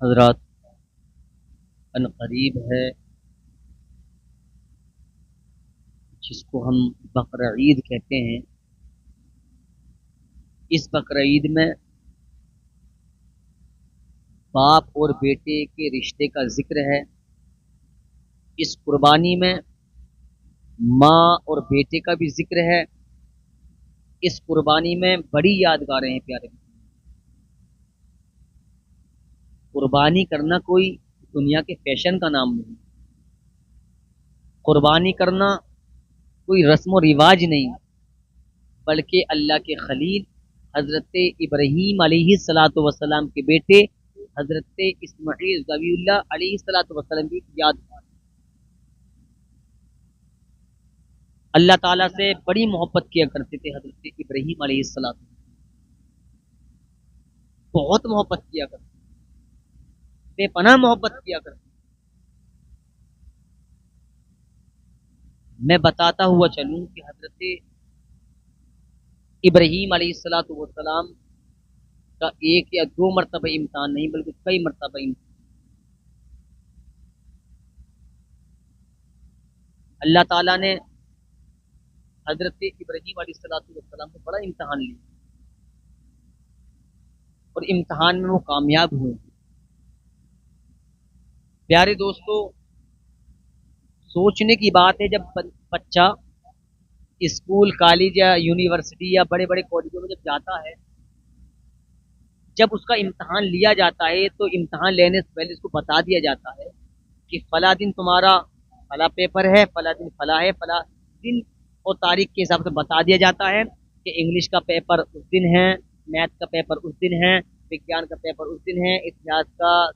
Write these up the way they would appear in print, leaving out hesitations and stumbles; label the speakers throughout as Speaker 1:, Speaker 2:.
Speaker 1: حضرات، ان قریب ہے جس کو ہم بقرعید کہتے ہیں. اس بقرعید میں باپ اور بیٹے کے رشتے کا ذکر ہے. اس قربانی میں ماں اور بیٹے کا بھی ذکر ہے. اس قربانی میں بڑی یادگاریں ہیں پیارے. قربانی کرنا کوئی دنیا کے فیشن کا نام نہیں. قربانی کرنا کوئی رسم و رواج نہیں، بلکہ اللہ کے خلیل حضرت ابراہیم علیہ الصلاۃ والسلام کے بیٹے حضرت اسماعیل ذبیح اللہ علیہ الصلاۃ والسلام کی یاد. اللہ تعالیٰ سے بڑی محبت کیا کرتے تھے حضرت ابراہیم علیہ السلام. بہت محبت کیا کرتے، بے پناہ محبت کیا کرتے. میں بتاتا ہوا چلوں کہ حضرت ابراہیم علیہ السلام والسلام کا ایک یا دو مرتبہ امتحان نہیں بلکہ کئی مرتبہ امتحان. اللہ تعالیٰ نے حضرت ابراہیم علیہ السلام کو بڑا امتحان لیا اور امتحان میں وہ کامیاب ہوئے. پیارے دوستو، سوچنے کی بات ہے جب بچہ اسکول، کالج یا یونیورسٹی یا بڑے بڑے کالجوں میں جب جاتا ہے، جب اس کا امتحان لیا جاتا ہے تو امتحان لینے سے پہلے اس کو بتا دیا جاتا ہے کہ فلاں دن تمہارا فلاں پیپر ہے، فلاں دن فلاں ہے، فلاں دن اور تاریخ کے حساب سے بتا دیا جاتا ہے کہ انگلش کا پیپر اس دن ہے، میتھ کا پیپر اس دن ہے، وگیان کا پیپر اس دن ہے، اتہاس کا،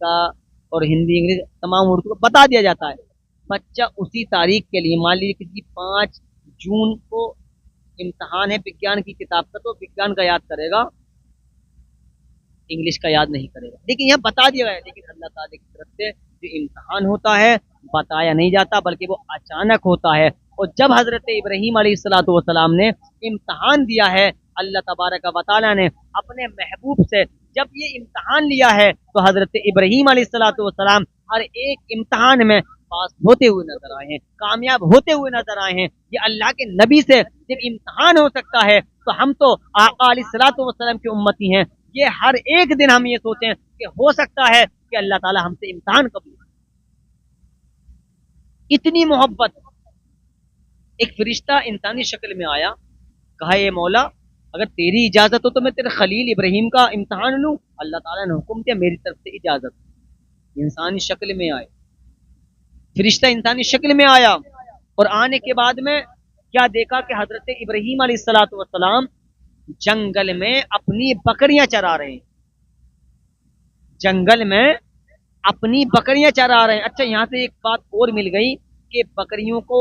Speaker 1: کا اور ہندی انگلش تمام اردو کا بتا دیا جاتا ہے. بچہ اسی تاریخ کے لیے، مان لیجیے کسی 5 جون کو امتحان ہے وگیان کی کتاب کا، تو وگیان کا یاد کرے گا، انگلش کا یاد نہیں کرے گا. لیکن یہاں بتا دیا گیا ہے. لیکن اللہ تعالیٰ کی طرف سے جو امتحان ہوتا ہے بتایا نہیں جاتا بلکہ وہ اچانک ہوتا ہے. اور جب حضرت ابراہیم علیہ الصلوۃ والسلام نے امتحان دیا ہے، اللہ تبارک و تعالیٰ نے اپنے محبوب سے جب یہ امتحان لیا ہے تو حضرت ابراہیم علیہ الصلوۃ والسلام ہر ایک امتحان میں پاس ہوتے ہوئے نظر آئے ہیں، کامیاب ہوتے ہوئے نظر آئے ہیں. یہ اللہ کے نبی سے جب امتحان ہو سکتا ہے تو ہم تو آقا علیہ الصلوۃ والسلام کی امتی ہیں. یہ ہر ایک دن ہم یہ سوچیں کہ ہو سکتا ہے کہ اللہ تعالیٰ ہم سے امتحان قبول کرے. اتنی محبت. ایک فرشتہ انسانی شکل میں آیا، کہا اے مولا اگر تیری اجازت ہو تو میں تیرے خلیل ابراہیم کا امتحان لوں. اللہ تعالیٰ نے حکم دیا میری طرف سے اجازت. انسانی شکل میں آئے، فرشتہ انسانی شکل میں آیا اور آنے کے بعد میں کیا دیکھا کہ حضرت ابراہیم علیہ الصلوۃ والسلام جنگل میں اپنی بکریاں چرا رہے ہیں. جنگل میں اپنی بکریاں چرا رہے ہیں. اچھا، یہاں سے ایک بات اور مل گئی کہ بکریوں کو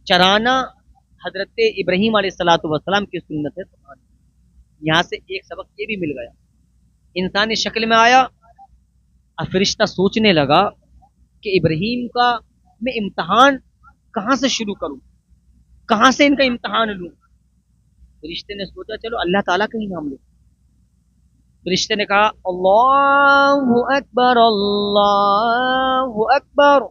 Speaker 1: چرانا حضرت ابراہیم علیہ الصلوۃ والسلام کی سنت ہے. یہاں سے ایک سبق یہ بھی مل گیا. انسانی شکل میں آیا، فرشتہ سوچنے لگا کہ ابراہیم کا میں امتحان کہاں سے شروع کروں، کہاں سے ان کا امتحان لوں. فرشتے نے سوچا چلو اللہ تعالیٰ کا ہی نام لو. فرشتے نے کہا اللہ اکبر اللہ اکبر.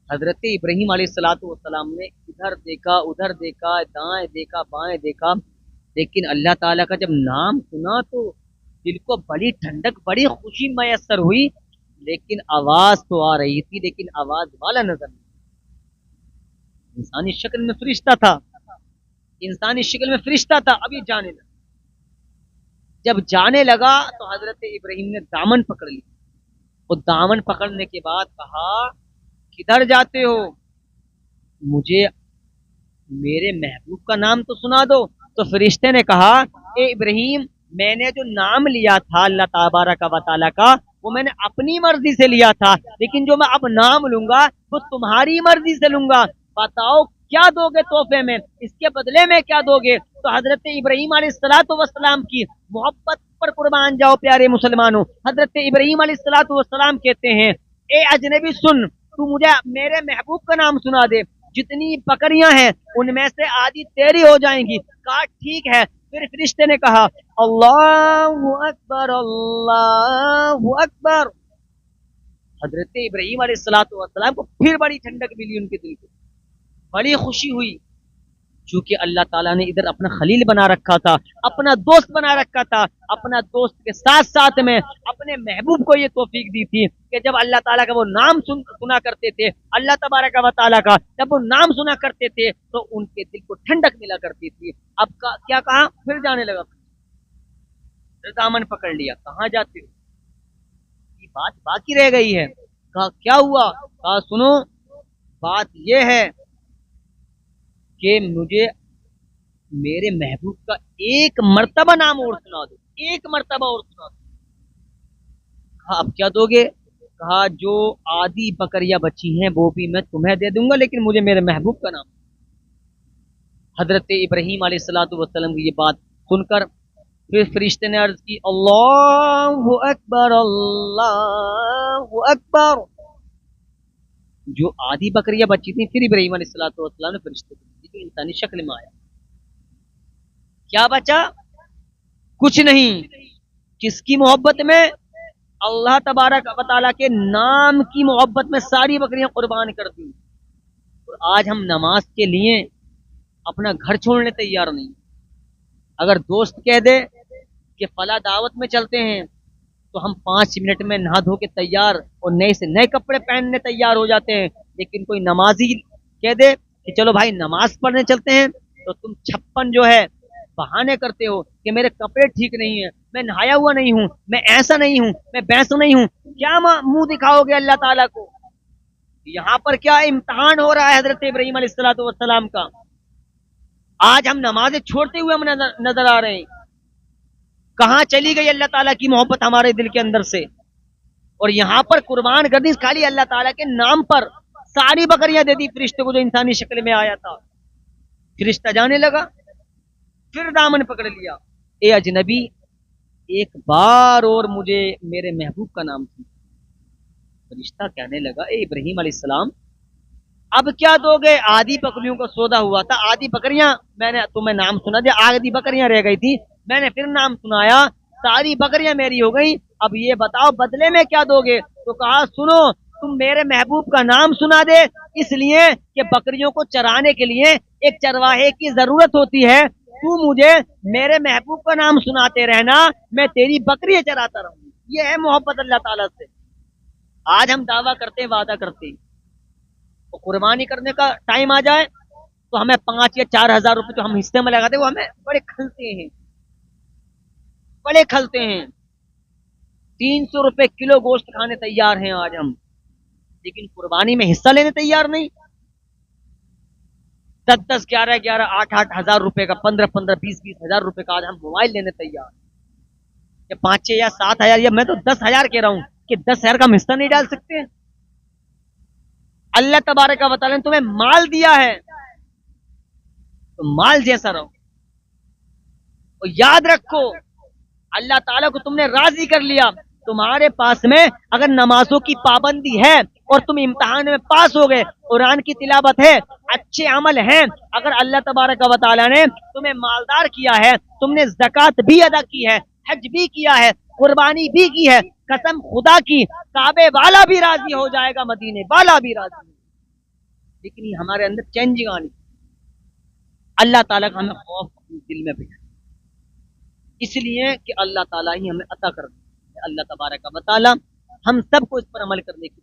Speaker 1: حضرت ابراہیم علیہ الصلوۃ والسلام نے ادھر دیکھا، ادھر دیکھا، دائیں دیکھا، بائیں دیکھا، لیکن اللہ تعالیٰ کا جب نام سنا تو دل کو بڑی ٹھنڈک، بڑی خوشی میسر ہوئی. لیکن آواز تو آ رہی تھی لیکن آواز والا نظر نہیں. انسانی شکل میں فرشتہ تھا، انسانی شکل میں فرشتہ تھا. ابھی جانے لگا. جب جانے لگا تو حضرت ابراہیم نے دامن پکڑ لی اور دامن پکڑنے کے بعد کہا کدھر جاتے ہو، مجھے میرے محبوب کا نام تو سنا دو. تو فرشتے نے کہا اے ابراہیم، میں نے جو نام لیا تھا اللہ تبارک و تعالیٰ کا وہ میں نے اپنی مرضی سے لیا تھا، لیکن جو میں اب نام لوں گا وہ تمہاری مرضی سے لوں گا. بتاؤ کیا دو گے تحفے میں، اس کے بدلے میں کیا دو گے. تو حضرت ابراہیم علیہ الصلوۃ والسلام کی محبت پر قربان جاؤ پیارے مسلمانوں. حضرت ابراہیم علیہ الصلوۃ والسلام کہتے ہیں اے اجنبی سن، تو مجھے میرے محبوب کا نام سنا دے. جتنی بکریاں ہیں ان میں سے آدھی تیری ہو جائیں گی. کہا ٹھیک ہے، پھر فرشتے نے کہا اللہ اکبر اللہ اکبر. حضرت ابراہیم علیہ السلام کو پھر بڑی ٹھنڈک ملی، ان کے دل کو بڑی خوشی ہوئی، چونکہ اللہ تعالیٰ نے ادھر اپنا خلیل بنا رکھا تھا، اپنا دوست بنا رکھا تھا، اپنا دوست کے ساتھ ساتھ میں اپنے محبوب کو یہ توفیق دی تھی کہ جب اللہ تعالیٰ کا وہ نام سنا کرتے تھے، اللہ تبارک و تعالیٰ کا جب وہ نام سنا کرتے تھے تو ان کے دل کو ٹھنڈک ملا کرتی تھی. اب کیا کہا؟ پھر جانے لگا، پھر دامن پکڑ لیا. کہاں جاتے ہو؟ یہ بات باقی رہ گئی ہے. کہا کیا ہوا؟ کہا سنو، بات یہ ہے کہ مجھے میرے محبوب کا ایک مرتبہ نام اور سنا دو، ایک مرتبہ اور سنا دو. کہا اب کیا دو گے؟ کہا جو آدھی بکریاں بچی ہیں وہ بھی میں تمہیں دے دوں گا، لیکن مجھے میرے محبوب کا نام. حضرت ابراہیم علیہ السلام کی یہ بات سن کر پھر فرشتے نے عرض کی اللہ اکبر اللہ اکبر. جو آدھی بکریاں بچی تھیں پھر ابراہیم علیہ السلام نے فرشتے کو انسانی شکل میں آیا. کیا بچا؟ کچھ نہیں. کس کی محبت میں؟ اللہ تبارک و تعالیٰ کے نام کی محبت میں ساری بکریاں قربان کر دی. اور آج ہم نماز کے لیے اپنا گھر چھوڑنے تیار نہیں. اگر دوست کہہ دے کہ فلاں دعوت میں چلتے ہیں تو ہم 5 منٹ میں نہا دھو کے تیار اور نئے سے نئے کپڑے پہننے تیار ہو جاتے ہیں. لیکن کوئی نمازی کہہ دے کہ چلو بھائی نماز پڑھنے چلتے ہیں تو تم 56 جو ہے بہانے کرتے ہو کہ میرے کپڑے ٹھیک نہیں ہیں، میں نہایا ہوا نہیں ہوں، میں ایسا نہیں ہوں، میں بھینس نہیں ہوں. کیا منہ دکھاؤ گے اللہ تعالیٰ کو؟ یہاں پر کیا امتحان ہو رہا ہے حضرت ابراہیم علیہ السلام کا. آج ہم نمازیں چھوڑتے ہوئے ہم نظر آ رہے ہیں. کہاں چلی گئی اللہ تعالیٰ کی محبت ہمارے دل کے اندر سے؟ اور یہاں پر قربان کر دی خالی اللہ تعالیٰ کے نام پر، ساری بکریاں دے دی فرشتے کو جو انسانی شکل میں آیا تھا. فرشتہ جانے لگا، پھر دامن پکڑ لیا. اے اجنبی، ایک بار اور مجھے میرے محبوب کا نام تھی. فرشتہ کہنے لگا اے ابراہیم علیہ السلام اب کیا دو گے؟ آدھی بکریوں کا سودا ہوا تھا، آدھی بکریاں میں نے تمہیں نام سنا دیا، آدھی بکریاں رہ گئی تھی، میں نے پھر نام سنایا، ساری بکریاں میری ہو گئی. اب یہ بتاؤ بدلے میں کیا دو گے؟ تو کہا سنو، تم میرے محبوب کا نام سنا دے، اس لیے کہ بکریوں کو چرانے کے لیے ایک چرواہے کی ضرورت ہوتی ہے. تو مجھے میرے محبوب کا نام سناتے رہنا، میں تیری بکریاں چراتا رہوں. یہ ہے محبت اللہ تعالیٰ سے. آج ہم دعویٰ کرتے ہیں، وعدہ کرتے ہیں، تو قربانی کرنے کا ٹائم آ جائے تو ہمیں 5 یا 4 ہزار روپے جو ہم حصے میں لگاتے ہیں وہ ہمیں بڑے کھلتے ہیں، بڑے کھلتے ہیں. 300 روپے کلو گوشت کھانے تیار ہیں آج ہم، لیکن قربانی میں حصہ لینے تیار نہیں. 10 11 8 ہزار روپے کا، 15 20 ہزار روپے کا آج ہم موبائل لینے تیار ہیں. 5 یا 7 ہزار، یا میں تو 10,000 کہہ رہا ہوں کہ 10,000 کا ہم حصہ نہیں ڈال سکتے. اللہ تبارک و تعالیٰ نے تمہیں مال دیا ہے تو مال جیسا رہو. اور یاد رکھو اللہ تعالیٰ کو تم نے راضی کر لیا، تمہارے پاس میں اگر نمازوں کی پابندی ہے اور تم امتحان میں پاس ہو گئے، قرآن کی تلاوت ہے، اچھے عمل ہیں، اگر اللہ تبارک و تعالیٰ نے تمہیں مالدار کیا ہے، تم نے زکوٰۃ بھی ادا کی ہے، حج بھی کیا ہے، قربانی بھی کی ہے، قسم خدا کی کعبے والا بھی راضی ہو جائے گا، مدینے والا بھی راضی. لیکن یہ ہمارے اندر چینجنگ آنی، اللہ تعالیٰ کا ہمیں خوف اپنے دل میں بٹھا، اس لیے کہ اللہ تعالیٰ ہی ہمیں عطا کر دے. اللہ تبارک و تعالیٰ ہم سب کو اس پر عمل کرنے کی